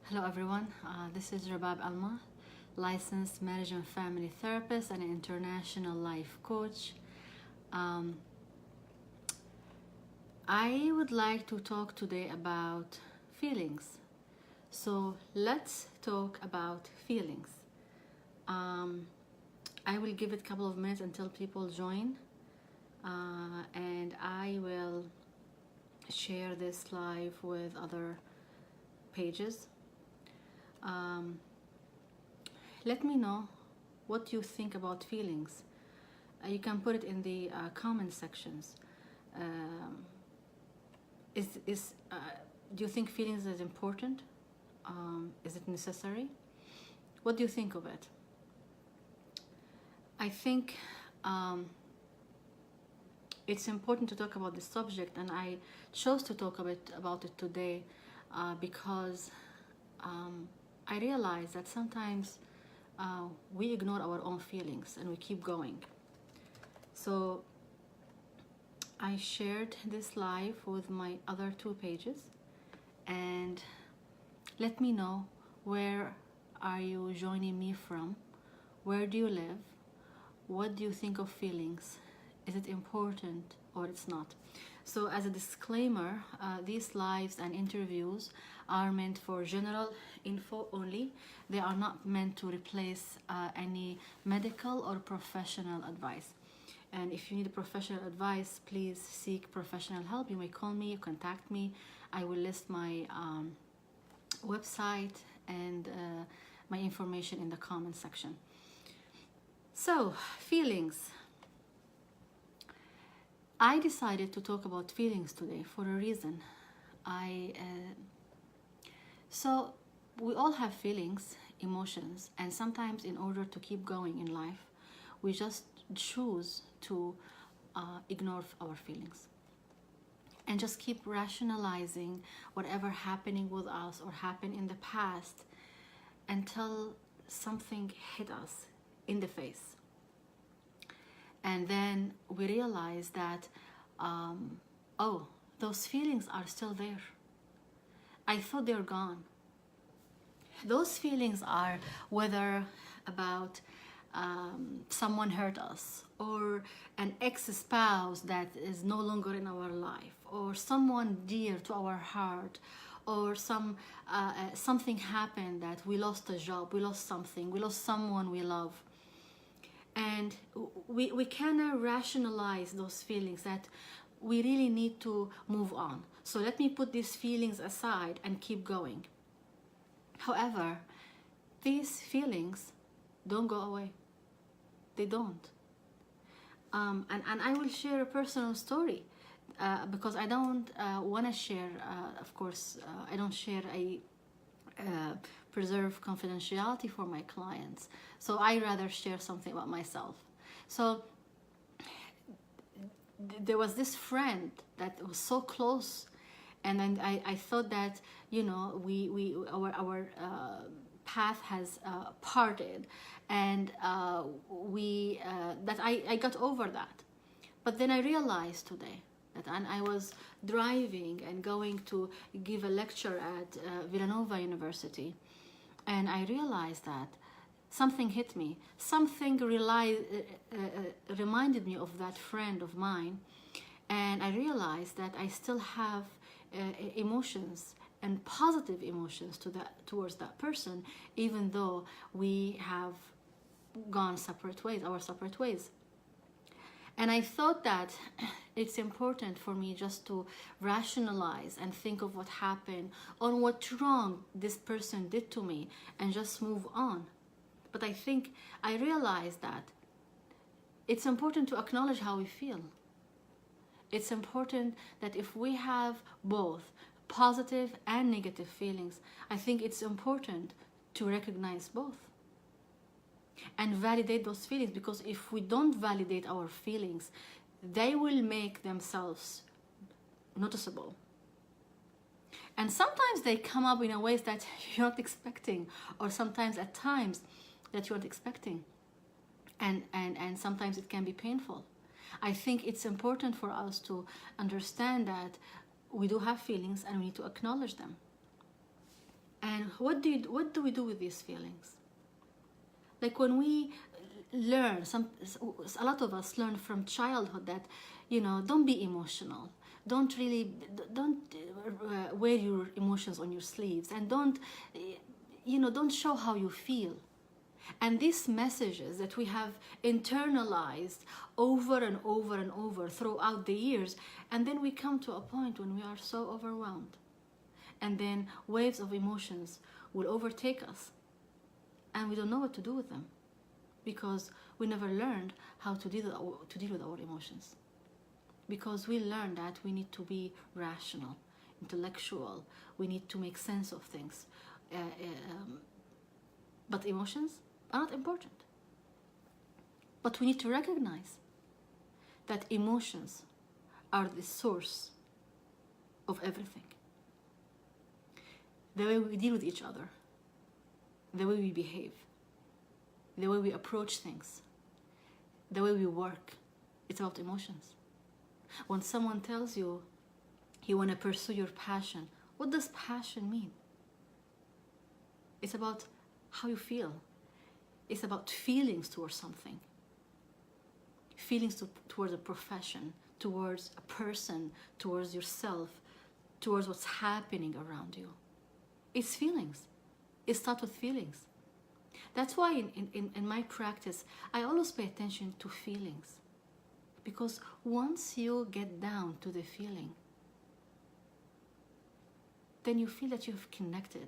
Hello everyone, this is Rabab Let, licensed marriage and family therapist and an international life coach. Um, I would like to talk today about feelings. So let's talk about feelings. Um, I will give it a couple of minutes until people join, and I will share this live with other pages. Let me know what you think about feelings. You can put it in the comment sections. Um, do you think feelings is important? Is it necessary? What do you think of it? I think it's important to talk about this subject, and I chose to talk a bit about it today because I realize that sometimes we ignore our own feelings and we keep going. So I shared this live with my other two pages, and let me know, where are you joining me from? Where do you live? What do you think of feelings? Is it important or it's not? So as a disclaimer, these lives and interviews are meant for general info only. They are not meant to replace any medical or professional advice. And if you need professional advice, please seek professional help. You may call me, contact me. I will list my website and my information in the comment section. So, feelings. I decided to talk about feelings today for a reason. So we all have feelings, emotions, and sometimes in order to keep going in life, we just choose to ignore our feelings and just keep rationalizing whatever happening with us or happened in the past until something hit us in the face. And then we realize that, oh, those feelings are still there. I thought they're gone. Those feelings are whether about someone hurt us, or an ex-spouse that is no longer in our life, or someone dear to our heart, or something happened that we lost a job, we lost something, we lost someone we love. And we cannot rationalize those feelings that we really need to move on. So let me put these feelings aside and keep going. However, these feelings don't go away. They don't. And I will share a personal story because I don't want to share, of course, I don't share a preserve confidentiality for my clients. So I rather share something about myself. So there was this friend that was so close, and then I thought that, you know, our path has parted, and that I got over that. But then I realized today that I was driving and going to give a lecture at Villanova University, and I realized that something hit me. Something reminded me of that friend of mine, and I realized that I still have emotions and positive emotions towards that person, even though we have gone our separate ways. And I thought that it's important for me just to rationalize and think of what happened, on what wrong this person did to me, and just move on. But I realized that it's important to acknowledge how we feel. It's important that if we have both positive and negative feelings, I think it's important to recognize both and validate those feelings, because if we don't validate our feelings, they will make themselves noticeable. And sometimes they come up in a ways that you're not expecting, or sometimes at times that you're not expecting. And sometimes it can be painful. I think it's important for us to understand that we do have feelings and we need to acknowledge them. And what do we do with these feelings? Like when we learn, a lot of us learn from childhood that, don't be emotional. Don't wear your emotions on your sleeves, and don't show how you feel. And these messages that we have internalized over and over and over throughout the years, and then we come to a point when we are so overwhelmed, and then waves of emotions will overtake us, and we don't know what to do with them because we never learned how to deal with our emotions. Because we learned that we need to be rational, intellectual, we need to make sense of things. But emotions are not important. But we need to recognize that emotions are the source of everything. The way we deal with each other, the way we behave, the way we approach things, the way we work, it's about emotions. When someone tells you you want to pursue your passion, what does passion mean? It's about how you feel. It's about feelings towards something. Feelings towards a profession, towards a person, towards yourself, towards what's happening around you. It's feelings. It starts with feelings. That's why in my practice, I always pay attention to feelings. Because once you get down to the feeling, then you feel that you've connected.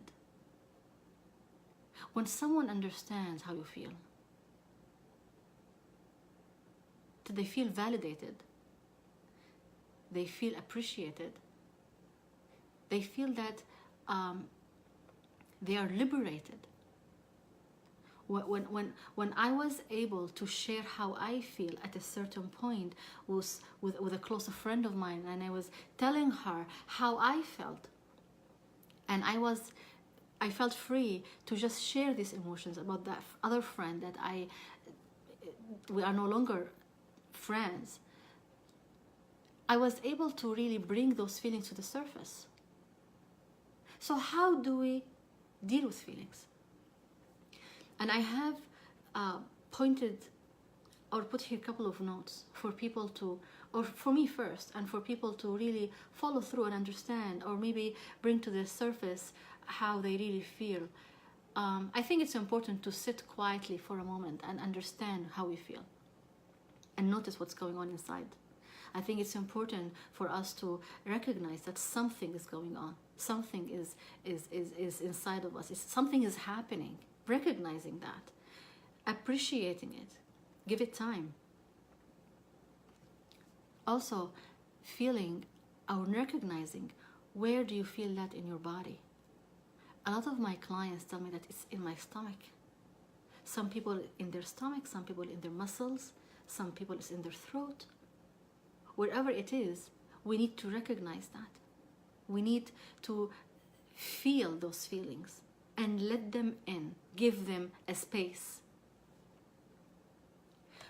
When someone understands how you feel, that they feel validated, they feel appreciated, they feel that they are liberated. When I was able to share how I feel at a certain point with a close friend of mine, and I was telling her how I felt, and I felt free to just share these emotions about that other friend that we are no longer friends, I was able to really bring those feelings to the surface. So how do we deal with feelings? And I have pointed or put here a couple of notes for people to, or for me first, and for people to really follow through and understand, or maybe bring to the surface how they really feel. I think it's important to sit quietly for a moment and understand how we feel and notice what's going on inside. I think it's important for us to recognize that something is going on. Something is inside of us. Something is happening. Recognizing that, appreciating it, give it time. Also, feeling or recognizing, where do you feel that in your body? A lot of my clients tell me that it's in my stomach. Some people in their stomach, some people in their muscles, some people it's in their throat. Wherever it is, we need to recognize that. We need to feel those feelings and let them in, give them a space.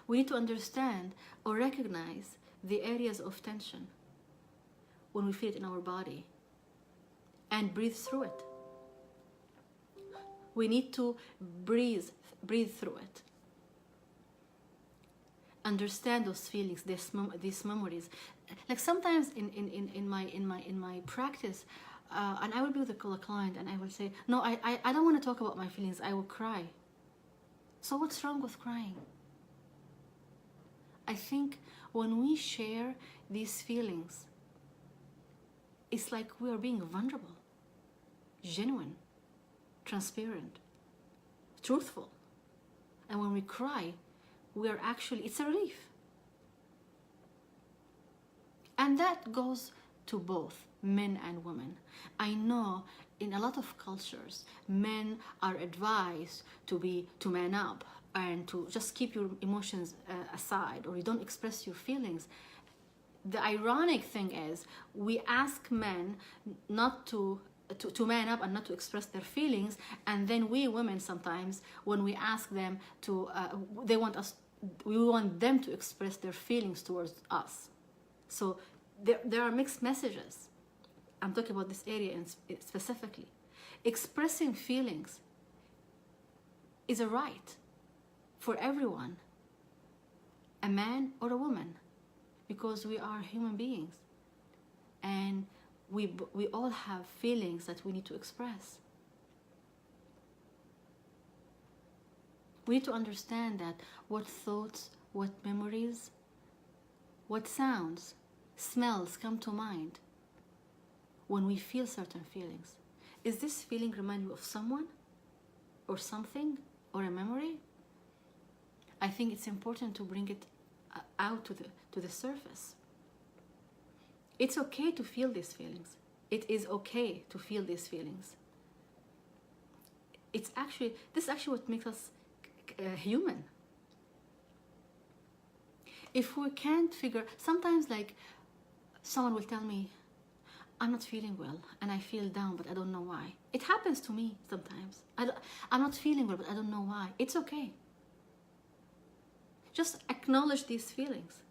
We need to understand or recognize the areas of tension when we feel it in our body and breathe through it. We need to breathe through it. Understand those feelings, these memories. Like sometimes in my practice, and I will be with a client and I will say, no, I don't want to talk about my feelings, I will cry. So what's wrong with crying? I think when we share these feelings, it's like we are being vulnerable, genuine, transparent, truthful. And when we cry, we are actually, it's a relief. And that goes to both men and women. I know in a lot of cultures, men are advised to man up and to just keep your emotions aside, or you don't express your feelings. The ironic thing is, we ask men not to man up and not to express their feelings, and then we women sometimes, when we ask them to, we want them to express their feelings towards us. So there are mixed messages. I'm talking about this area specifically. Expressing feelings is a right for everyone, a man or a woman, because we are human beings, and we all have feelings that we need to express. We need to understand that what thoughts, what memories, what sounds, smells come to mind when we feel certain feelings. Is this feeling remind you of someone or something or a memory? I think it's important to bring it out to the surface. It's okay to feel these feelings. It is okay to feel these feelings. This is actually what makes us human. If we can't figure, sometimes like someone will tell me, I'm not feeling well and I feel down, but I don't know why. It happens to me sometimes. I'm not feeling well, but I don't know why. It's okay. Just acknowledge these feelings.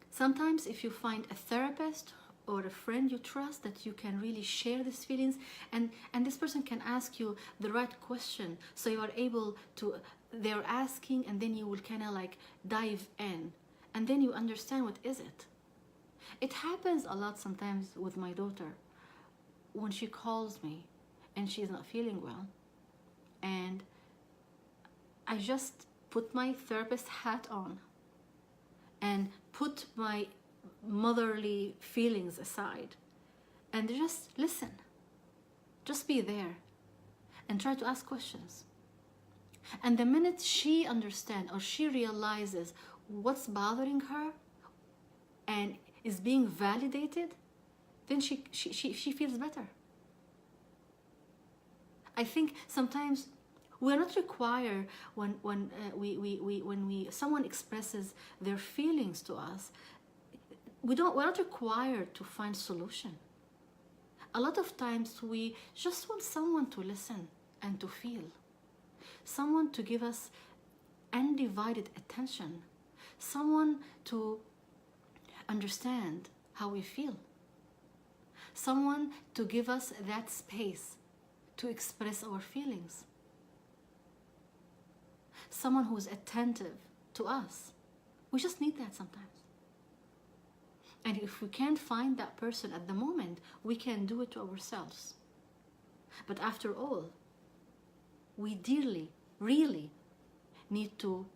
Sometimes if you find a therapist or a friend you trust that you can really share these feelings, and this person can ask you the right question, so you are able to, they're asking, and then you will kind of like dive in, and then you understand what is it. It happens a lot sometimes with my daughter when she calls me and she's not feeling well, and I just put my therapist hat on and put my motherly feelings aside and just listen. Just be there and try to ask questions. And the minute she understands or she realizes what's bothering her and is being validated, then she feels better. I think sometimes we're not required when someone expresses their feelings to us, we're not required to find solution. A lot of times we just want someone to listen and to feel, someone to give us undivided attention, someone to understand how we feel, someone to give us that space to express our feelings, someone who's attentive to us. We just need that sometimes. And if we can't find that person at the moment, we can do it to ourselves. But after all, we dearly, really need to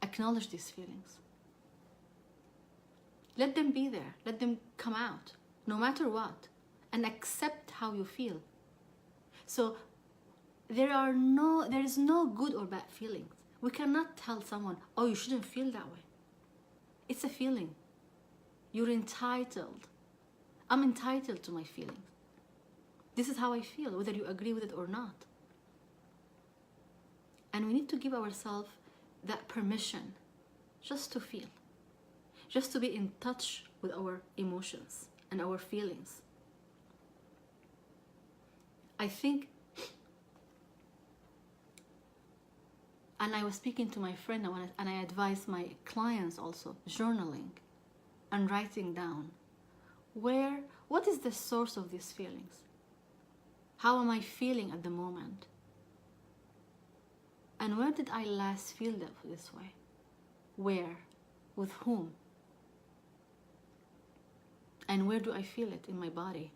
acknowledge these feelings. Let them be there. Let them come out, no matter what, and accept how you feel. So there is no good or bad feelings. We cannot tell someone, oh, you shouldn't feel that way. It's a feeling. You're entitled. I'm entitled to my feelings. This is how I feel, whether you agree with it or not. And we need to give ourselves that permission just to feel, just to be in touch with our emotions and our feelings. I think, and I was speaking to my friend and I advise my clients also, journaling and writing down what is the source of these feelings? How am I feeling at the moment? And where did I last feel this way? Where? With whom? And where do I feel it in my body?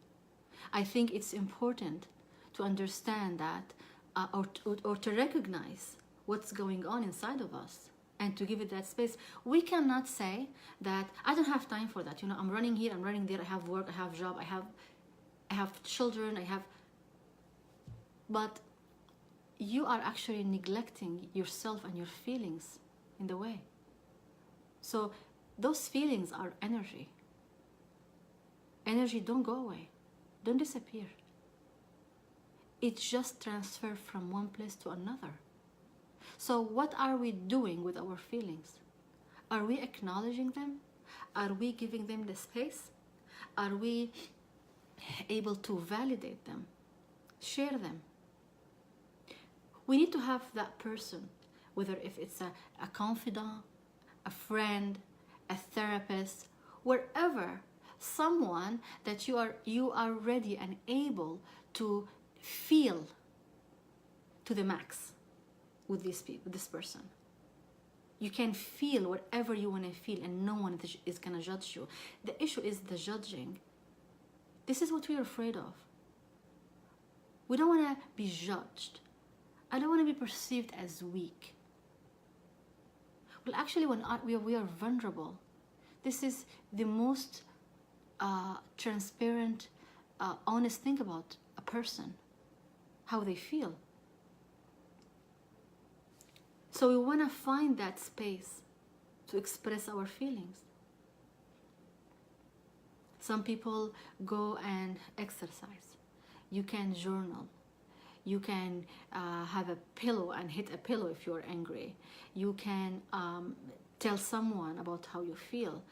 I think it's important to understand that or to recognize what's going on inside of us and to give it that space. We cannot say that I don't have time for that. I'm running here, I'm running there, I have work, I have job, I have children, but you are actually neglecting yourself and your feelings in the way. So those feelings are energy. Energy don't go away, don't disappear. It just transfers from one place to another. So what are we doing with our feelings? Are we acknowledging them? Are we giving them the space? Are we able to validate them? Share them? We need to have that person, whether if it's a confidant, a friend, a therapist, wherever, someone that you are ready and able to feel to the max with this person. You can feel whatever you want to feel, and no one is going to judge you. The issue is the judging. This is what we're afraid of. We don't want to be judged. I don't want to be perceived as weak. Well, actually, when we are vulnerable, this is the most transparent, honest thing about a person, how they feel. So we want to find that space to express our feelings. Some people go and exercise. You can journal. You can have a pillow and hit a pillow if you're angry. You can tell someone about how you feel.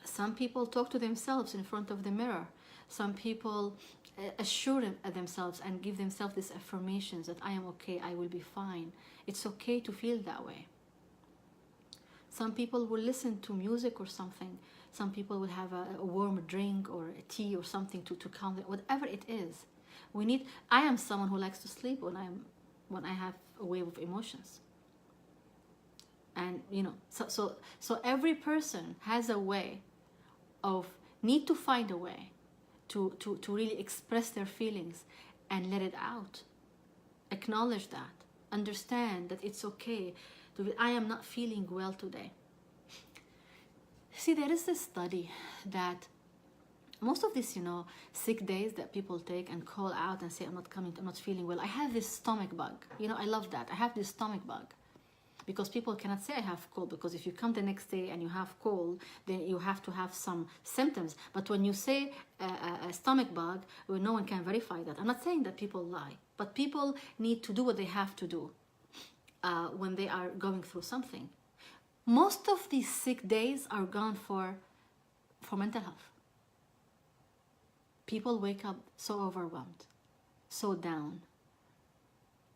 Some people talk to themselves in front of the mirror. Some people assure themselves and give themselves these affirmations that I am okay, I will be fine. It's okay to feel that way. Some people will listen to music or something. Some people will have a warm drink or a tea or something to calm them. Whatever it is, I am someone who likes to sleep when I have a wave of emotions. And so every person has a way of need to find a way to really express their feelings and let it out. Acknowledge that. Understand that it's okay I am not feeling well today. See, there is this study that most of these, sick days that people take and call out and say, I'm not coming, I'm not feeling well. I have this stomach bug. I love that. I have this stomach bug. Because people cannot say I have cold, because if you come the next day and you have cold, then you have to have some symptoms. But when you say a stomach bug, well, no one can verify that. I'm not saying that people lie, but people need to do what they have to do when they are going through something. Most of these sick days are gone for mental health. People wake up so overwhelmed, so down.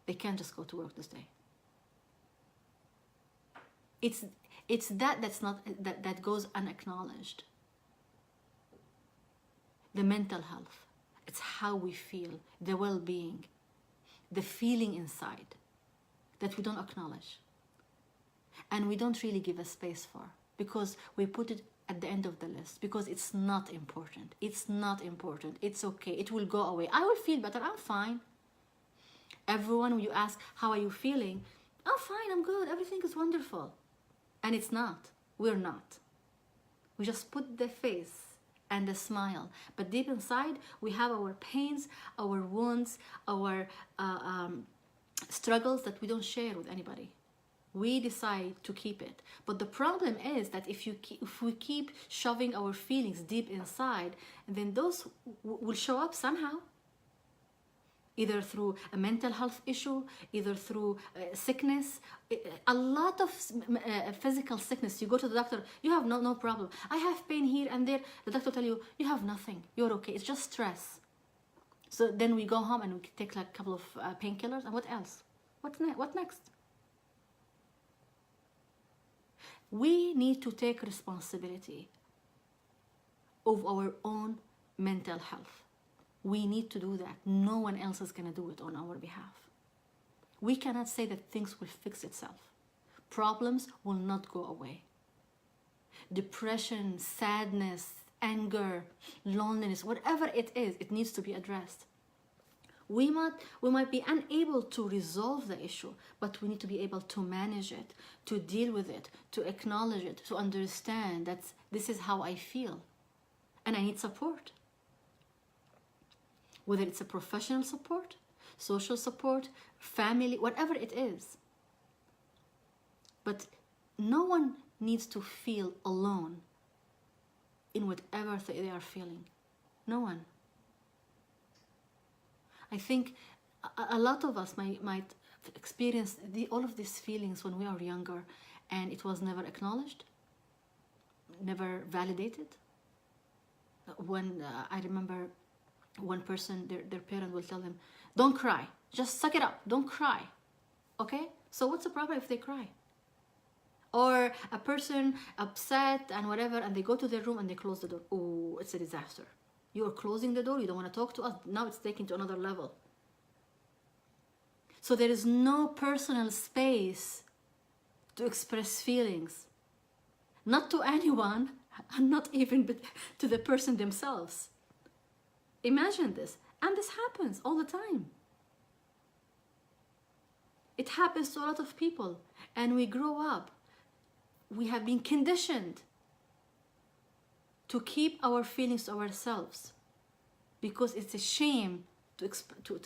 They can't just go to work this day. It's that goes unacknowledged. The mental health, it's how we feel, the well-being, the feeling inside that we don't acknowledge. And we don't really give a space for, because we put it at the end of the list, because it's not important. It's not important. It's okay. It will go away. I will feel better. I'm fine. Everyone, when you ask, how are you feeling? I'm fine. I'm good. Everything is wonderful. And it's not. We're not. We just put the face and the smile. But deep inside, we have our pains, our wounds, our struggles that we don't share with anybody. We decide to keep it. But the problem is that if we keep shoving our feelings deep inside, then those will show up somehow. Either through a mental health issue, either through sickness, a lot of physical sickness. You go to the doctor, you have no problem. I have pain here and there. The doctor tell you, you have nothing. You're okay. It's just stress. So then we go home and we take like a couple of painkillers. And what else? What next? We need to take responsibility of our own mental health. We need to do that. No one else is going to do it on our behalf. We cannot say that things will fix itself. Problems will not go away. Depression, sadness, anger, loneliness, whatever it is, it needs to be addressed. We might be unable to resolve the issue, but we need to be able to manage it, to deal with it, to acknowledge it, to understand that this is how I feel. And I need support. Whether it's a professional support, social support, family, whatever it is. But no one needs to feel alone in whatever they are feeling. No one. I think a lot of us might experience all of these feelings when we are younger, and it was never acknowledged, never validated. When I remember one person, their parent will tell them, don't cry, just suck it up, don't cry. Okay? So what's the problem if they cry? Or a person upset and whatever, and they go to their room and they close the door. Oh, it's a disaster. You're closing the door, you don't want to talk to us. Now it's taken to another level. So there is no personal space to express feelings. Not to anyone, and not even to the person themselves. Imagine this. And this happens all the time. It happens to a lot of people. And we grow up. We have been conditioned to keep our feelings to ourselves because it's a shame to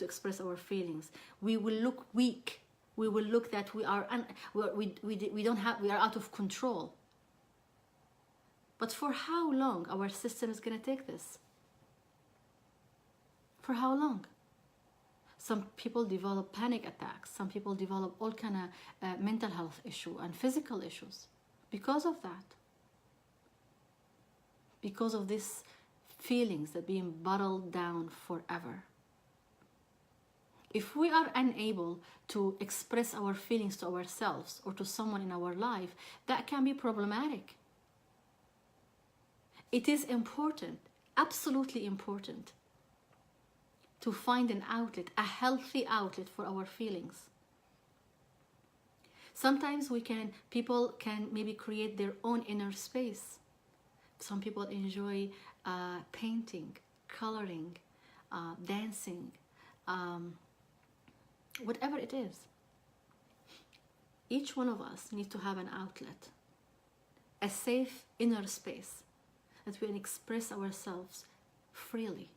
express our feelings. We will look weak. We will look that we are we are out of control. But for how long our system is going to take this? For how long? Some people develop panic attacks. Some people develop all kind of mental health issue and physical issues because of that. Because of these feelings that being bottled down forever. If we are unable to express our feelings to ourselves or to someone in our life, that can be problematic. It is important, absolutely important, to find an outlet, a healthy outlet for our feelings. Sometimes people can maybe create their own inner space. Some people enjoy painting, coloring, dancing, whatever it is. Each one of us needs to have an outlet, a safe inner space that we can express ourselves freely.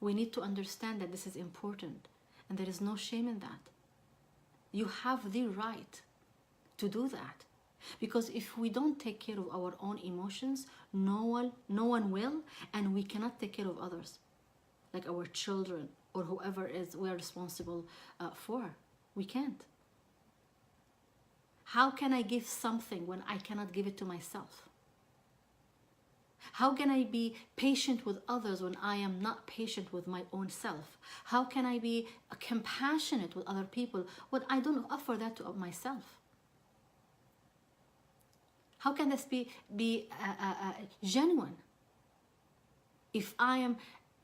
We need to understand that this is important and there is no shame in that. You have the right to do that. Because if we don't take care of our own emotions, no one will, and we cannot take care of others, like our children or whoever is we are responsible for. We can't. How can I give something when I cannot give it to myself? How can I be patient with others when I am not patient with my own self? How can I be compassionate with other people when I don't offer that to myself? How can this be genuine? If I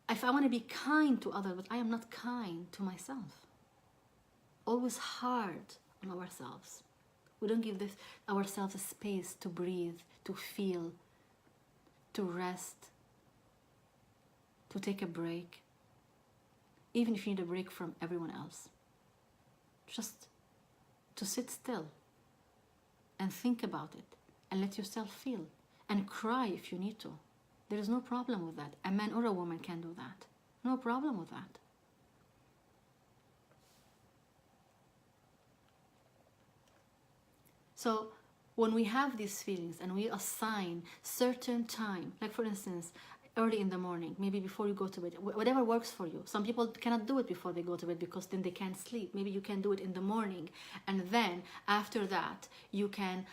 want to be kind to others, but I am not kind to myself. Always hard on ourselves. We don't give ourselves a space to breathe, to feel, to rest, to take a break. Even if you need a break from everyone else. Just to sit still and think about it and let yourself feel and cry if you need to. There is no problem with that. A man or a woman can do that. No problem with that. So when we have these feelings and we assign certain time, like for instance, early in the morning, maybe before you go to bed, whatever works for you. Some people cannot do it before they go to bed because then they can't sleep. Maybe you can do it in the morning, and then after that you can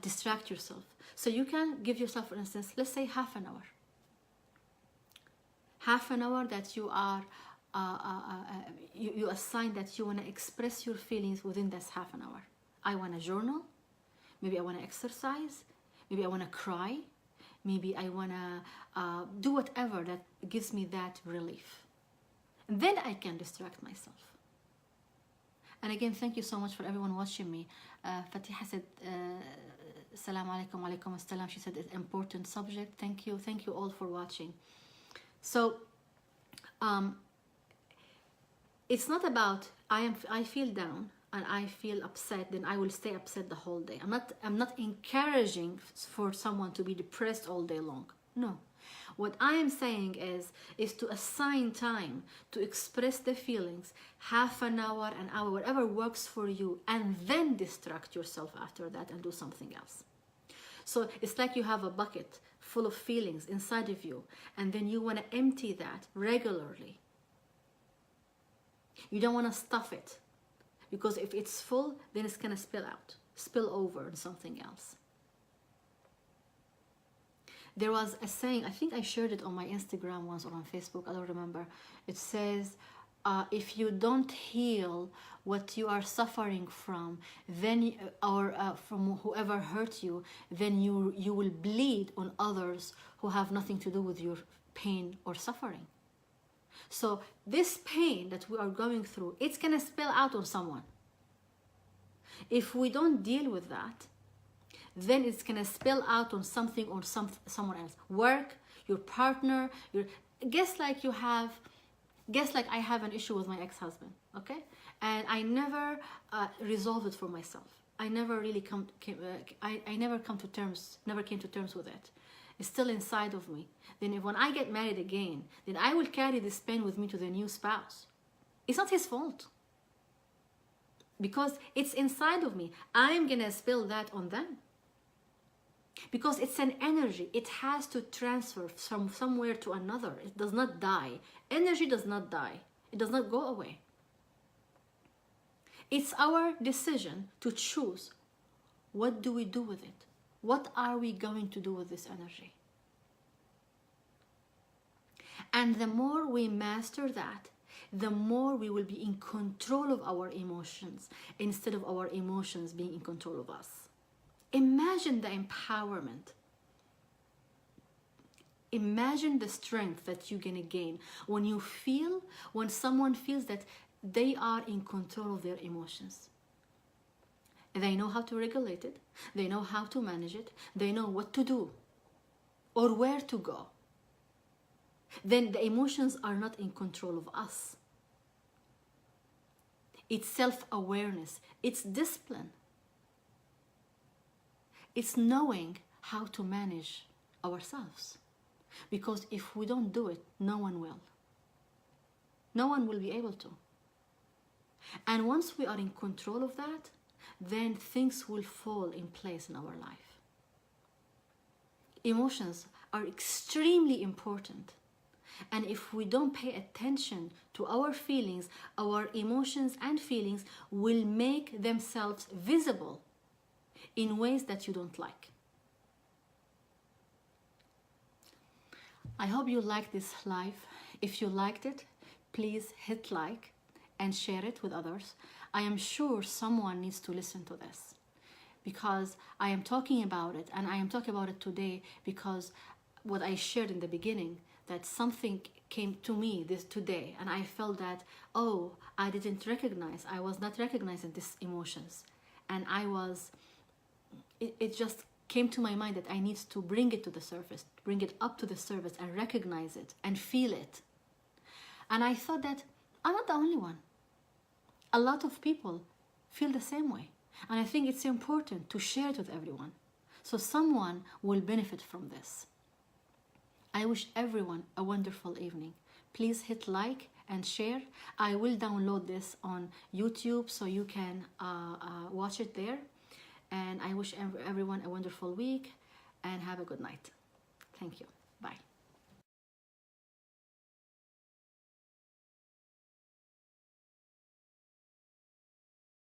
distract yourself. So you can give yourself, for instance, let's say half an hour. Half an hour that you are you assign that you want to express your feelings within this half an hour. I want to journal, maybe I want to exercise, maybe I want to cry, maybe I want to do whatever that gives me that relief. And then I can distract myself. And again, thank you so much for everyone watching me. Fatiha said, Assalamu alaikum wa alaikum assalam. She said it's an important subject. Thank you all for watching. So, it's not about I feel down and I feel upset, then I will stay upset the whole day. I'm not encouraging for someone to be depressed all day long. No. What I am saying is to assign time to express the feelings, half an hour, an hour, whatever works for you, and then distract yourself after that and do something else. So it's like you have a bucket full of feelings inside of you, and then you want to empty that regularly. You don't want to stuff it, because if it's full, then it's going to spill over on something else. There was a saying, I think I shared it on my Instagram once or on Facebook, I don't remember. It says, if you don't heal what you are suffering from, then or from whoever hurt you, then you will bleed on others who have nothing to do with your pain or suffering. So this pain that we are going through, it's gonna spill out on someone. If we don't deal with that, then it's gonna spill out on something or someone else. Work, your partner, your guess like I have an issue with my ex-husband, okay? And I never resolved it for myself. I never really never came to terms with it. It's still inside of me. Then when I get married again, then I will carry this pain with me to the new spouse. It's not his fault, because it's inside of me. I'm gonna spill that on them, because it's an energy. It has to transfer from somewhere to another. It does not die. Energy does not die. It does not go away. It's our decision to choose. What do we do with it? What are we going to do with this energy? And the more we master that, the more we will be in control of our emotions instead of our emotions being in control of us. Imagine the empowerment. Imagine the strength that you're gonna gain when someone feels that they are in control of their emotions. They know how to regulate it. They know how to manage it. They know what to do or where to go. Then the emotions are not in control of us. It's self-awareness. It's discipline. It's knowing how to manage ourselves. Because if we don't do it, no one will. No one will be able to. And once we are in control of that, then things will fall in place in our life. Emotions are extremely important. And if we don't pay attention to our feelings, our emotions and feelings will make themselves visible in ways that you don't like. I hope you liked this live. If you liked it, please hit like and share it with others. I am sure someone needs to listen to this, because I am talking about it, and I am talking about it today because what I shared in the beginning, that something came to me today, and I felt that, oh, I was not recognizing these emotions, and it just came to my mind that I need to bring it to the surface, bring it up to the surface and recognize it and feel it. And I thought that I'm not the only one. A lot of people feel the same way. And I think it's important to share it with everyone, so someone will benefit from this. I wish everyone a wonderful evening. Please hit like and share. I will download this on YouTube so you can watch it there. And I wish everyone a wonderful week and have a good night. Thank you.